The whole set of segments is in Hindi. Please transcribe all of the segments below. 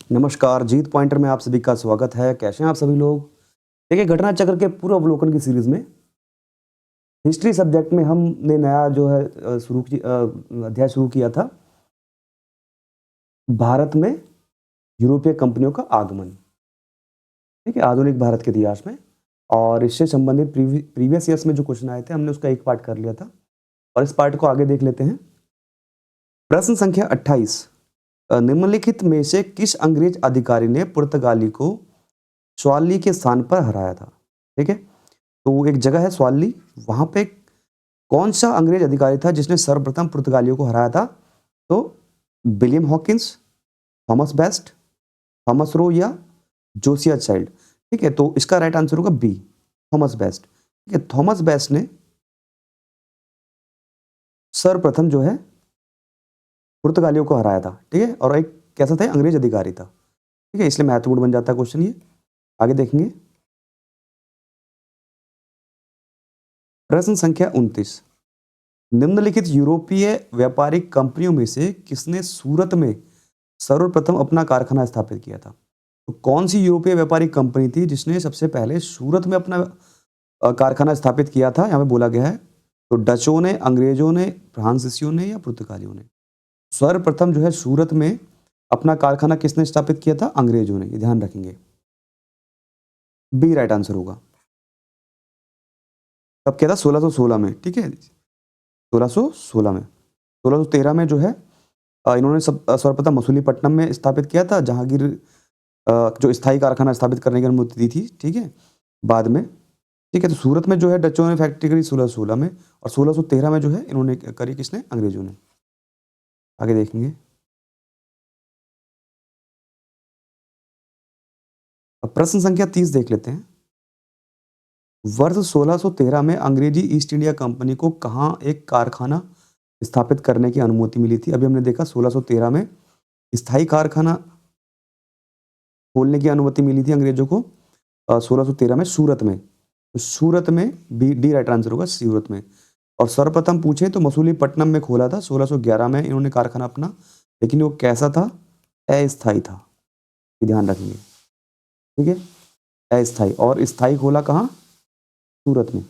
नमस्कार, जीत पॉइंटर में आप सभी का स्वागत है। कैसे हैं आप सभी लोग? देखिए, घटना चक्र के पूर्व अवलोकन की सीरीज में हिस्ट्री सब्जेक्ट में हमने नया जो है अध्याय शुरू किया था, भारत में यूरोपीय कंपनियों का आगमन। ठीक है, आधुनिक भारत के इतिहास में। और इससे संबंधित प्रीवियस ईयर्स में जो क्वेश्चन आए थे, हमने उसका एक पार्ट कर लिया था और इस पार्ट को आगे देख लेते हैं। प्रश्न संख्या 28, निम्नलिखित में से किस अंग्रेज अधिकारी ने पुर्तगाली को स्वाली के स्थान पर हराया था? ठीक है, तो एक जगह है स्वाली, वहां पे कौन सा अंग्रेज अधिकारी था जिसने सर्वप्रथम पुर्तगालियों को हराया था? तो William Hawkins, Thomas best, Thomas Roe या जोसिया चाइल्ड। ठीक है, तो इसका राइट आंसर होगा बी, थॉमस बेस्ट। ठीक है, थॉमस बेस्ट ने सर्वप्रथम जो है पुर्तगालियों को हराया था। ठीक है, और एक कैसा था? अंग्रेज अधिकारी था। ठीक है, इसलिए महत्वपूर्ण बन जाता है क्वेश्चन ये। आगे देखेंगे प्रश्न संख्या 29, निम्नलिखित यूरोपीय व्यापारिक कंपनियों में से किसने सूरत में सर्वप्रथम अपना कारखाना स्थापित किया था? तो कौन सी यूरोपीय व्यापारिक कंपनी थी जिसने सबसे पहले सूरत में अपना कारखाना स्थापित किया था? यहाँ पे बोला गया है, तो डचों ने, अंग्रेजों ने, फ्रांसीसियों ने या पुर्तगालियों ने? सर्वप्रथम जो है सूरत में अपना कारखाना किसने स्थापित किया था? अंग्रेजों ने। ये ध्यान रखेंगे, बी राइट आंसर होगा। कब किया था? 1616 में। ठीक है, 1616 में। 1613 में जो है इन्होंने सर्वप्रथम मसूलीपट्टनम में स्थापित किया था, जहांगीर जो स्थायी कारखाना स्थापित करने की अनुमति दी थी। ठीक है, बाद में। ठीक है, तो सूरत में जो है डचों ने फैक्ट्री करी 1616 में, और 1613 में जो है इन्होंने करी किसने? अंग्रेजों ने। आगे देखेंगे, अब प्रश्न संख्या 30 देख लेते हैं। वर्ष 1613 में अंग्रेजी ईस्ट इंडिया कंपनी को कहां एक कारखाना स्थापित करने की अनुमति मिली थी? अभी हमने देखा 1613 में स्थायी कारखाना खोलने की अनुमति मिली थी अंग्रेजों को 1613 में सूरत में। तो सूरत में बी, डी राइट आंसर होगा, सूरत में। और सर्वप्रथम पूछे तो मसूलीपट्टनम में खोला था 1611 में इन्होंने कारखाना अपना, लेकिन वो कैसा था? अस्थायी था। ये ध्यान रखेंगे। ठीक है, अस्थायी। और स्थायी खोला कहाँ? सूरत में।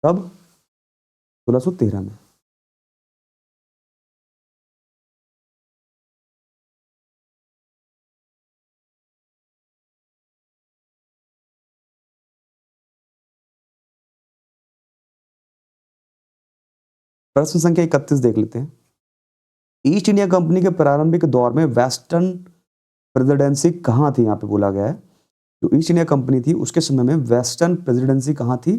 कब? 1613 में। प्रश्न संख्या 31 देख लेते हैं। ईस्ट इंडिया कंपनी के प्रारंभिक दौर में वेस्टर्न प्रेसिडेंसी कहाँ थी? यहाँ पे बोला गया है, जो ईस्ट इंडिया कंपनी थी उसके समय में वेस्टर्न प्रेसिडेंसी कहाँ थी?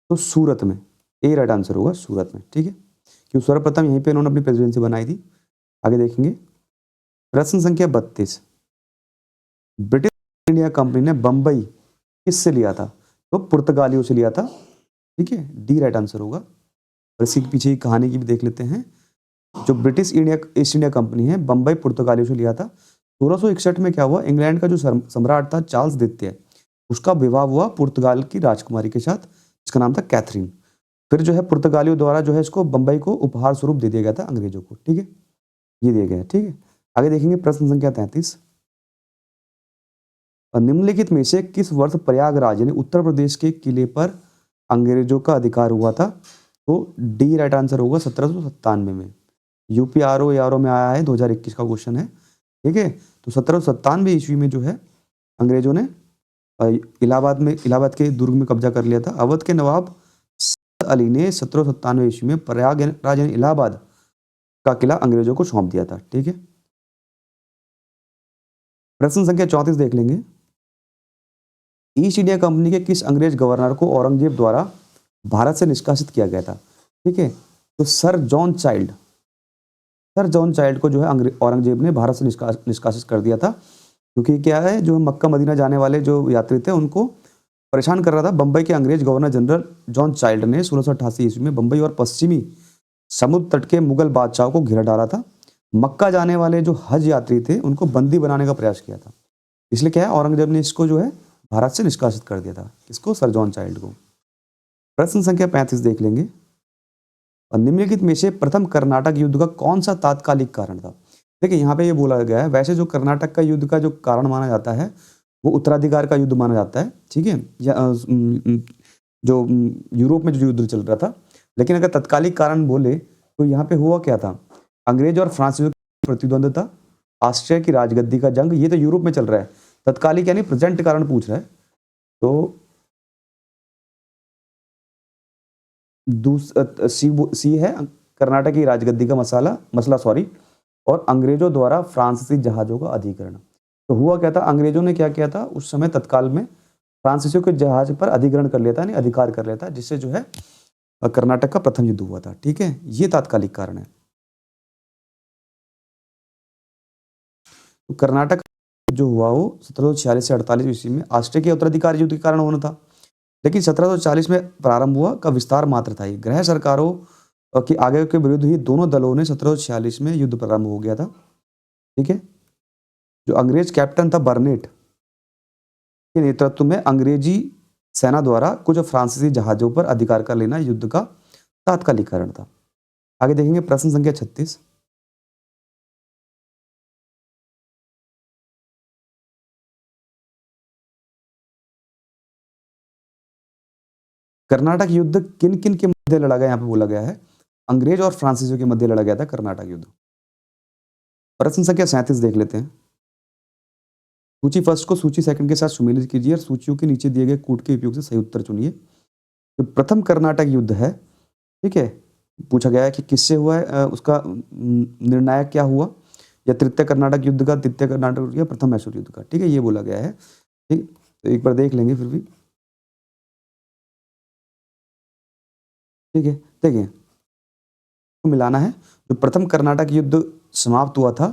तो सूरत में। ए राइट आंसर होगा, सूरत में। ठीक है, क्योंकि सर्वप्रथम यहीं पे इन्होंने अपनी प्रेसिडेंसी बनाई थी। आगे देखेंगे प्रश्न संख्या 32, ब्रिटिश इंडिया कंपनी ने बंबई किससे लिया था? तो पुर्तगालियों से लिया था। ठीक है, डी राइट आंसर होगा। और इसी के पीछे की कहानी की भी देख लेते हैं। जो British India east India company है, बंबई पुर्तगालियों से लिया था। 1661 में क्या हुआ? इंग्लैंड का जो सम्राट था चार्ल्स द्वितीय, उसका विवाह हुआ पुर्तगाल की राजकुमारी के साथ, जिसका नाम था कैथरीन। फिर जो है पुर्तगालियों द्वारा जो है इसको बंबई को उपहार स्वरूप दे दिया गया था अंग्रेजों को। ठीक है, ये दिया गया है। ठीक है, आगे देखेंगे प्रश्न संख्या 33, निम्नलिखित में से किस वर्ष प्रयागराज यानी उत्तर प्रदेश के किले पर अंग्रेजों का अधिकार हुआ था? तो डी राइट आंसर होगा, 1797 में। यूपीआरओ में आया है, 2021 का क्वेश्चन है। ठीक है, तो 1797 ईस्वी में जो है अंग्रेजों ने इलाहाबाद के दुर्ग में कब्जा कर लिया था। अवध के नवाब सैयद अली ने 1797 ईस्वी में प्रयागराज यानी इलाहाबाद का किला अंग्रेजों को सौंप दिया था। ठीक है, प्रश्न संख्या 34 देख लेंगे। ईस्ट इंडिया कंपनी के किस अंग्रेज गवर्नर को औरंगजेब द्वारा भारत से निष्कासित किया गया था? ठीक है, तो सर जॉन चाइल्ड को जो है औरंगजेब ने भारत से निष्कासित कर दिया था, क्योंकि क्या है, जो मक्का मदीना जाने वाले जो यात्री थे उनको परेशान कर रहा था। बंबई के अंग्रेज गवर्नर जनरल जॉन चाइल्ड ने 1688 ईस्वी में बंबई और पश्चिमी समुद्र तट के मुगल बादशाहों को घेरा डाला था। मक्का जाने वाले जो हज यात्री थे उनको बंदी बनाने का प्रयास किया था। इसलिए क्या है, औरंगजेब ने इसको जो है भारत से निष्कासित कर दिया था। किसको? सर जॉन चाइल्ड को। प्रश्न संख्या 35 देख लेंगे। और निम्नलिखित में से प्रथम कर्नाटक युद्ध का कौन सा तात्कालिक कारण था? देखिए यहाँ पे ये बोला गया है, वैसे जो कर्नाटक का युद्ध का जो कारण माना जाता है वो उत्तराधिकार का युद्ध माना जाता है, ठीक है, या जो यूरोप में जो युद्ध चल रहा था। लेकिन अगर तत्कालिक कारण बोले तो यहाँ पे हुआ क्या था, अंग्रेज और फ्रांसीसियों की प्रतिद्वंदता, ऑस्ट्रिया की राजगद्दी का जंग, ये तो यूरोप में चल रहा है। तत्कालिक यानी प्रेजेंट कारण पूछ रहा है। तो सी है कर्नाटक की राजगद्दी का मसला सॉरी, और अंग्रेजों द्वारा फ्रांसीसी जहाजों का अधिग्रहण। तो हुआ क्या था, अंग्रेजों ने क्या किया था उस समय तत्काल में, फ्रांसीसियों के जहाज पर अधिग्रहण कर लिया था, यानी अधिकार कर लिया था, जिससे जो है कर्नाटक का प्रथम युद्ध हुआ था, ठीक है, ये तात्कालिक कारण है। तो कर्नाटक जो हुआ वो 1746 से 48 ईस्वी में ऑस्ट्रिया के उत्तराधिकार युद्ध के कारण होना था, लेकिन 1740 में प्रारंभ हुआ का विस्तार मात्र था। ग्रह सरकारों की आगे के विरुद्ध ही दोनों दलों ने 1746 में युद्ध प्रारंभ हो गया था, ठीक है। जो अंग्रेज कैप्टन था बर्नेट के नेतृत्व में अंग्रेजी सेना द्वारा कुछ फ्रांसीसी जहाजों पर अधिकार कर लेना युद्ध का तात्कालिक कारण था। आगे देखेंगे प्रश्न संख्या 36। कर्नाटक युद्ध किन किन के मध्य लड़ा गया, यहाँ पे बोला गया है अंग्रेज और फ्रांसीसियों के मध्य लड़ा गया था कर्नाटक युद्ध। प्रश्न संख्या 37 देख लेते हैं। सूची फर्स्ट को सूची सेकंड के साथ सुमेलित कीजिए और सूचियों के नीचे दिए गए कूट के उपयोग से सही उत्तर चुनिए। तो प्रथम कर्नाटक युद्ध है, ठीक है, पूछा गया है कि किससे हुआ है, उसका निर्णायक क्या हुआ, या तृतीय कर्नाटक युद्ध का, तृतीय कर्नाटक युद्ध का, प्रथम मैसूर युद्ध का, ठीक है, ये बोला गया है, ठीक। तो एक बार देख लेंगे फिर भी, ठीक है। देखिए तो मिलाना है, जो प्रथम कर्नाटक युद्ध समाप्त हुआ था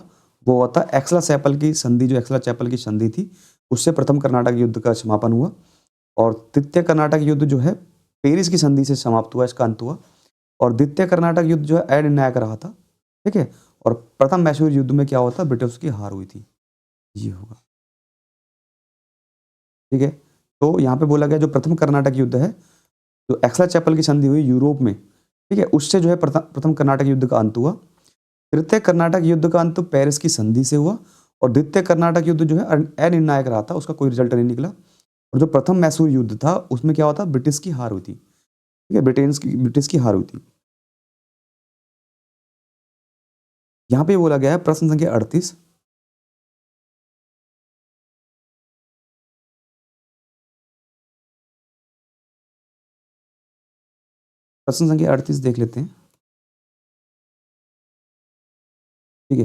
वो हुआ था एक्सला चैपल की संधि, जो एक्सला चैपल की संधि थी उससे प्रथम कर्नाटक युद्ध का समापन हुआ। और तृतीय कर्नाटक युद्ध जो है पेरिस की संधि से समाप्त हुआ, इसका अंत हुआ। और द्वितीय कर्नाटक युद्ध जो है अनिर्णायक रहा था, ठीक है। और प्रथम मैसूर युद्ध में क्या हुआ था, ब्रिटिश की हार हुई थी, ये होगा, ठीक है। तो यहाँ पे बोला गया जो प्रथम कर्नाटक युद्ध है, जो एक्सला चैपल की संधि हुई यूरोप में, ठीक है, उससे जो है प्रथम कर्नाटक युद्ध का अंत हुआ। तृतीय कर्नाटक युद्ध का अंत पेरिस की संधि से हुआ। और द्वितीय कर्नाटक युद्ध जो है अनिर्णायक रहा था, उसका कोई रिजल्ट नहीं निकला। और जो प्रथम मैसूर युद्ध था उसमें क्या हुआ था, ब्रिटिश की हार हुई थी, ठीक है, ब्रिटिश की हार हुई थी। यहाँ पे बोला गया है प्रश्न संख्या 38। प्रश्न संख्या 38 देख लेते हैं, ठीक है।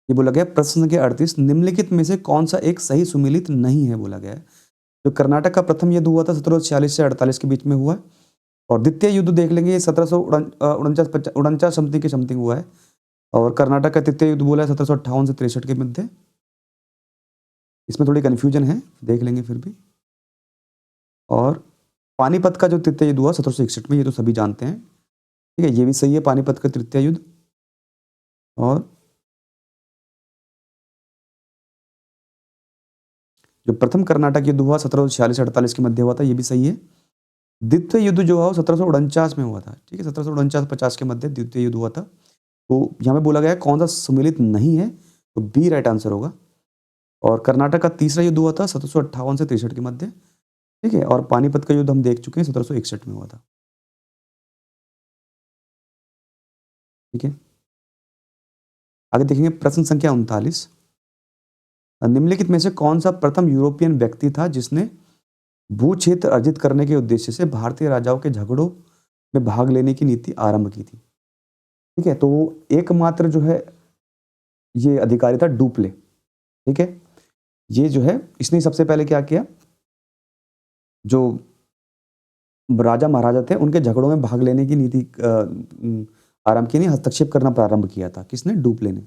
ये बोला गया प्रश्न संख्या 38, निम्नलिखित में से कौन सा एक सही सुमेलित नहीं है, बोला गया है। जो कर्नाटक का प्रथम युद्ध हुआ था 1746 से 48 के बीच में हुआ है। और द्वितीय युद्ध देख लेंगे 1749 समथिंग के समथिंग हुआ है। और कर्नाटक का तृतीय युद्ध बोला है 1758 से 63 के मध्य। इसमें थोड़ी कन्फ्यूजन है, देख लेंगे फिर भी। और पानीपत का जो तृतीय युद्ध हुआ 1761 में, ये तो सभी जानते हैं, ठीक है, ये भी सही है, पानीपत का तृतीय युद्ध। और जो प्रथम कर्नाटक युद्ध हुआ 1746 से 48 के मध्य हुआ था, ये भी सही है। द्वितीय युद्ध जो हुआ 1749 में हुआ था, ठीक है, 1749-50 के मध्य द्वितीय युद्ध हुआ था। तो यहाँ पे बोला गया है कौन सा सुमेलित नहीं है, तो बी राइट आंसर होगा। और कर्नाटक का तीसरा युद्ध हुआ था 1758 से 63 के मध्य, ठीक है। और पानीपत का युद्ध हम देख चुके हैं 1761 में हुआ था, ठीक है। आगे देखेंगे प्रश्न संख्या 39। निम्नलिखित में से कौन सा प्रथम यूरोपियन व्यक्ति था जिसने भू क्षेत्र अर्जित करने के उद्देश्य से भारतीय राजाओं के झगड़ों में भाग लेने की नीति आरंभ की थी, ठीक है। तो एकमात्र जो है ये अधिकारी था डुप्ले, ठीक है। ये जो है इसने सबसे पहले क्या किया, जो राजा महाराजा थे उनके झगड़ों में भाग लेने की नीति आरंभ की, नहीं हस्तक्षेप करना प्रारंभ किया था, किसने, डुप्ले ने,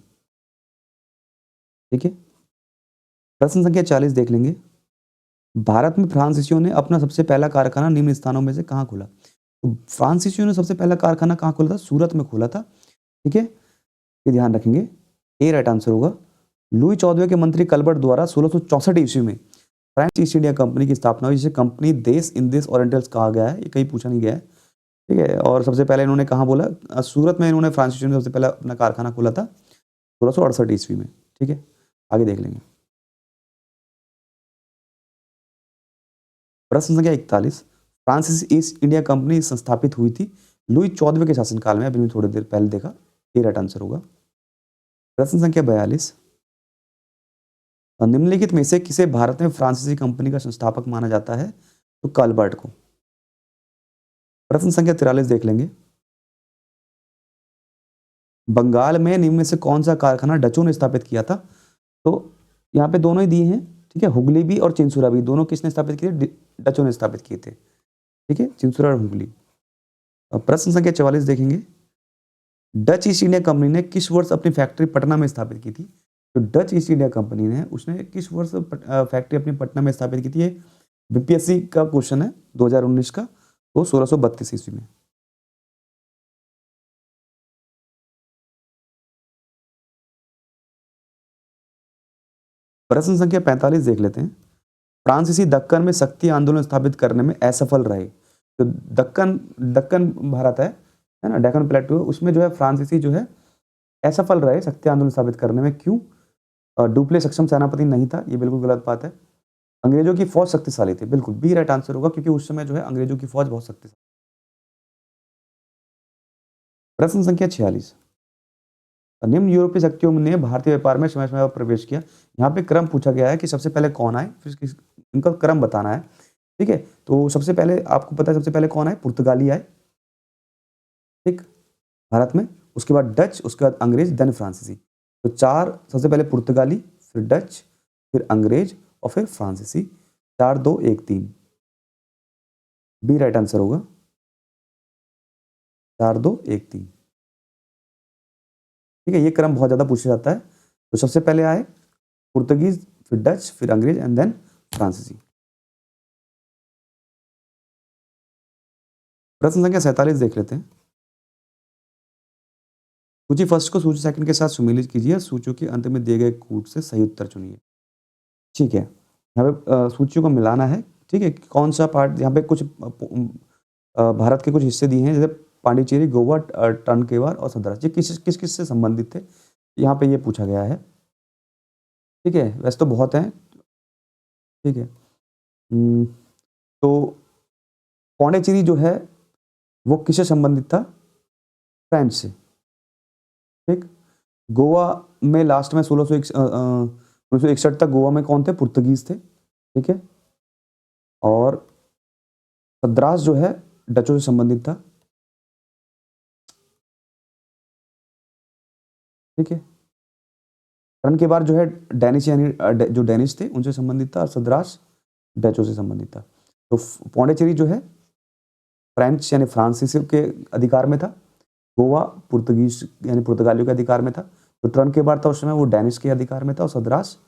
ठीक है। प्रश्न संख्या 40 देख लेंगे। भारत में फ्रांसीसियों ने अपना सबसे पहला कारखाना निम्न स्थानों में से कहाँ खोला। तो फ्रांसीसियों ने सबसे पहला कारखाना कहाँ खोला था, सूरत में खोला था, ठीक है, ये ध्यान रखेंगे, ए राइट आंसर होगा। लुई 14वें के मंत्री कलबर्ट द्वारा 1664 ईस्वी में फ्रेंच ईस्ट इंडिया कंपनी की स्थापना हुई, जिसे कंपनी देश इन देश ओरिएंटल्स कहा गया है, ये कहीं पूछा नहीं गया है, ठीक है। और सबसे पहले इन्होंने कहाँ बोला, सूरत में इन्होंने फ्रांसीसियों ने सबसे पहला अपना कारखाना खोला था 1668 ईस्वी में, ठीक है। आगे देख लेंगे। प्रश्न संख्या 41, फ्रांसिस ईस्ट इंडिया कंपनी संस्थापित हुई थी लुई 14वें के शासनकाल में, अभी मैंने थोड़ी देर पहले देखा, ये राइट आंसर होगा। प्रश्न संख्या 42, निम्नलिखित में से किसे भारत में फ्रांसीसी कंपनी का संस्थापक माना जाता है, तो काल्बर्ट को। प्रश्न संख्या 43 देख लेंगे। बंगाल में निम्न में से कौन सा कारखाना डचों ने स्थापित किया था, तो यहाँ पे दोनों ही दिए हैं, ठीक है। हुगली भी और चिंसुरा भी, दोनों किसने स्थापित किए थे, डचों ने स्थापित किए थे, ठीक है, चिंसुरा और हुगली। अब प्रश्न संख्या 44 देखेंगे। डच ईस्ट इंडिया कंपनी ने किस वर्ष अपनी फैक्ट्री पटना में स्थापित की थी, तो डच ईस्ट इंडिया कंपनी ने उसने किस वर्ष फैक्ट्री अपनी पटना में स्थापित की थी, ये बीपीएससी का क्वेश्चन है 2019 का, तो 1632 ईस्वी में। प्रश्न संख्या 45 देख लेते हैं। फ्रांसीसी दक्कन में शक्ति आंदोलन स्थापित करने में असफल रहे, तो दक्कन दक्कन भारत है ना, डेक्कन प्लेटू, उसमें जो है फ्रांसीसी जो है असफल रहे शक्ति आंदोलन स्थापित करने में, क्यों। डुप्ले सक्षम सेनापति नहीं था, ये बिल्कुल गलत बात है। अंग्रेजों की फौज शक्तिशाली थी, बिल्कुल बी राइट आंसर होगा, क्योंकि उस समय जो है अंग्रेजों की फौज बहुत शक्तिशाली। प्रश्न संख्या 46, निम्न यूरोपीय शक्तियों ने भारतीय व्यापार में समय समय पर प्रवेश किया। यहाँ पे क्रम पूछा गया है कि सबसे पहले कौन आए, फिर इनका क्रम बताना है, ठीक है। तो सबसे पहले आपको पता है सबसे पहले कौन आए, पुर्तगाली आए, ठीक, भारत में। उसके बाद डच, उसके बाद अंग्रेज, देन फ्रांसीसी। तो चार, सबसे पहले पुर्तगाली, फिर डच, फिर अंग्रेज और फिर फ्रांसीसी। 4 2 1 3, बी राइट आंसर होगा, 4 2 1 3, ठीक है। ये क्रम बहुत ज्यादा पूछा जाता है। तो सबसे पहले आए पुर्तगीज, फिर डच, फिर अंग्रेज एंड देन फ्रांसीसी। प्रश्न संख्या 47 देख लेते हैं। सूची फर्स्ट को सूची सेकंड के साथ सुमेलित कीजिए, सूचियों के अंत में दिए गए कूट से सही उत्तर चुनिए, ठीक है। यहाँ पे सूचियों को मिलाना है, ठीक है। कौन सा पार्ट, यहाँ पे कुछ भारत के कुछ हिस्से दिए हैं, जैसे पांडिचेरी, गोवा, टनकेवार और सद्रास, ये किस किस किस से संबंधित थे, यहाँ पे ये पूछा गया है, ठीक है। वैसे तो बहुत हैं, ठीक है। तो पौंडीचेरी जो है वो किससे संबंधित था, फ्रेंच से, ठीक। गोवा में लास्ट में 1961 तक गोवा में कौन थे, पुर्तगीज थे, ठीक है। और सद्रास जो है डचों से संबंधित था, ठीक है। टर्न के बाद जो है डैनिश, यानी जो डैनिश थे उनसे संबंधित था, और सद्रास डचों से संबंधित था। तो पौंडीचेरी जो है फ्रेंच यानी फ्रांसीसी के अधिकार में था, गोवा पुर्तगीज यानी पुर्तगालियों के अधिकार में था, तो टर्न के बाद था उस समय वो डैनिश के अधिकार में था, और सद्रास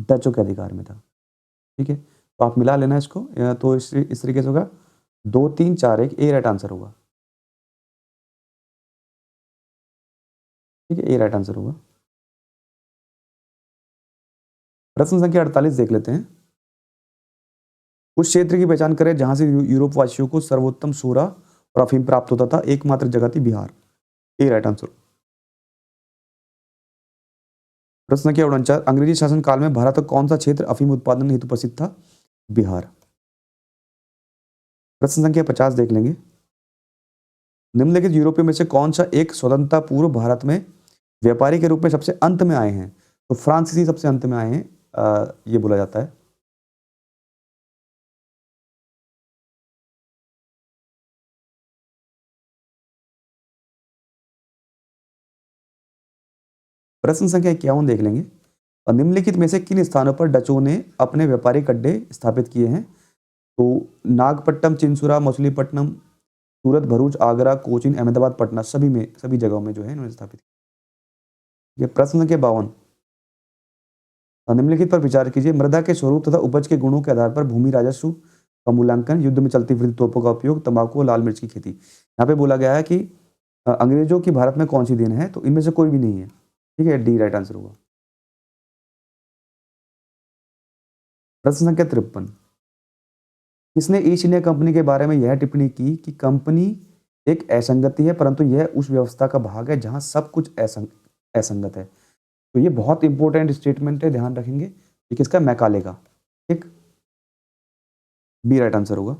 डचों के अधिकार में था, ठीक है। तो आप मिला लेना इसको, तो इस तरीके से होगा 2 3 4 1, ए राइट आंसर होगा, ठीक है, ए राइट आंसर होगा। प्रश्न संख्या 48 देख लेते हैं। उस क्षेत्र की पहचान करें जहां से यूरोप वासियों को सर्वोत्तम सोरा और अफीम प्राप्त होता था, एकमात्र जगह थी बिहार, ए राइट आंसर। प्रश्न संख्या 49, अंग्रेजी शासन काल में भारत का कौन सा क्षेत्र अफीम उत्पादन हेतु प्रसिद्ध था, बिहार। प्रश्न संख्या 50 देख लेंगे। निम्नलिखित यूरोपियों में से कौन सा एक स्वतंत्रता पूर्व भारत में व्यापारी के रूप में सबसे अंत में आए हैं, तो फ्रांसीसी सबसे अंत में आए हैं, ये बोला जाता है। प्रश्न संख्या 51 देख लेंगे। और निम्नलिखित में से किन स्थानों पर डचों ने अपने व्यापारिक अड्डे स्थापित किए हैं, तो नागपट्टनम, चिंसुरा, मछलीपट्टनम, सूरत, भरूच, आगरा, कोचीन, अहमदाबाद, पटना, सभी जगहों में जो है इन्होंने स्थापित किया। प्रश्न संख्या 52, निम्नलिखित पर विचार कीजिए। मृदा के स्वरूप तथा उपज के गुणों के आधार पर भूमि राजस्व का मूल्यांकन, युद्ध में चलती फिरती तोपों का उपयोग, तंबाकू और लाल मिर्च की खेती। यहाँ पे बोला गया है कि अंग्रेजों की भारत में कौन सी देन है, तो इनमें से कोई भी नहीं है, ठीक है, डी राइट आंसर होगा। प्रश्न संख्या 53, किसने ईस्ट इंडिया कंपनी के बारे में यह टिप्पणी की कि कंपनी एक असंगति है, परंतु यह उस व्यवस्था का भाग है जहां सब कुछ असंगत है। तो ये बहुत इंपॉर्टेंट स्टेटमेंट है, ध्यान रखेंगे। ये किसका? मैकाले का। ठीक, बी राइट आंसर होगा।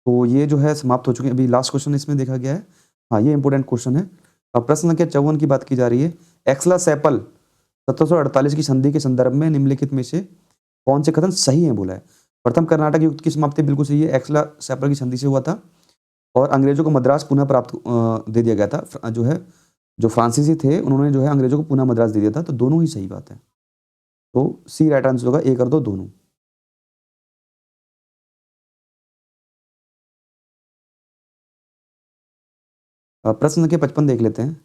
तो ये जो है समाप्त हो चुके हैं। अभी लास्ट क्वेश्चन इसमें देखा गया है। हाँ, ये इंपॉर्टेंट क्वेश्चन है। अब प्रश्न संख्या 54 की बात की जा रही है। एक्सला सैपल 1748 की संधि के संदर्भ में निम्नलिखित में से कौन से कथन सही है बोला है? प्रथम कर्नाटक युद्ध की समाप्ति बिल्कुल सही है, एक्सला सैपल की संधि से हुआ था और अंग्रेजों को मद्रास पुनः प्राप्त दे दिया गया था। जो है जो फ्रांसीसी थे उन्होंने जो है अंग्रेजों को पुनः मद्रास दे दिया था। तो दोनों ही सही बात है। तो सी राइट आंसर होगा, ए कर दो दोनों। प्रश्न संख्या 55 देख लेते हैं।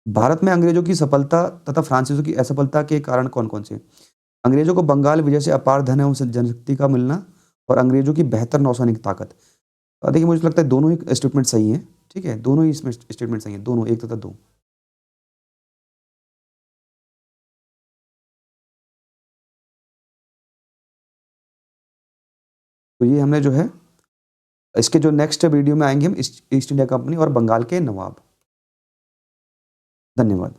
भारत में अंग्रेजों की सफलता तथा फ्रांसीसियों की असफलता के कारण कौन कौन से? अंग्रेजों को बंगाल विजय से अपार धन एवं जनशक्ति का मिलना और अंग्रेजों की बेहतर नौसैनिक ताकत। देखिए, मुझे लगता है दोनों ही स्टेटमेंट सही है। ठीक है, दोनों ही इसमें स्टेटमेंट सही है, दोनों, एक तथा दो। तो ये हमने जो है इसके जो नेक्स्ट वीडियो में आएंगे हम ईस्ट ईस्ट इंडिया कंपनी और बंगाल के नवाब। धन्यवाद।